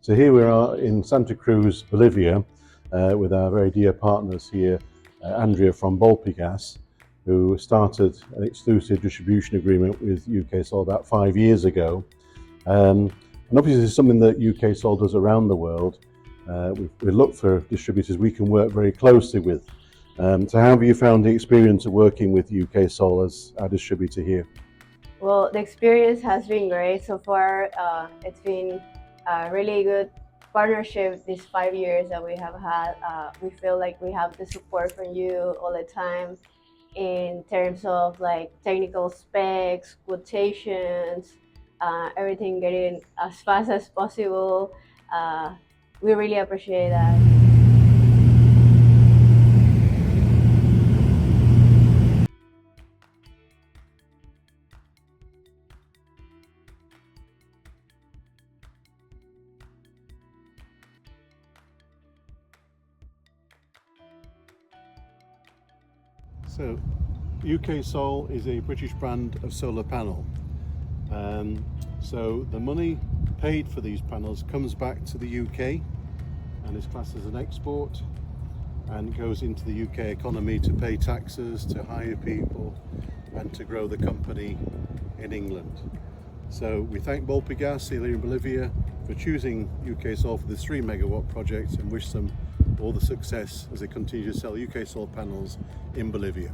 So here we are in Santa Cruz, Bolivia, with our very dear partners here, Andrea from Bolpegas, who started an exclusive distribution agreement with UKSOL about 5 years ago. And obviously this is something that UKSOL does around the world. We look for distributors we can work very closely with. So how have you found the experience of working with UKSOL as our distributor here? Well, the experience has been great so far. It's been a really good partnership these 5 years that we have had. We feel like we have the support from you all the time in terms of like technical specs, quotations, everything getting as fast as possible. We really appreciate that. So UKSOL is a British brand of solar panel. So the money paid for these panels comes back to the UK and is classed as an export and goes into the UK economy to pay taxes, to hire people and to grow the company in England. So we thank Bolpegas here in Bolivia for choosing UKSOL for this 3 megawatt project and wish them all the success as they continue to sell UKSOL panels in Bolivia.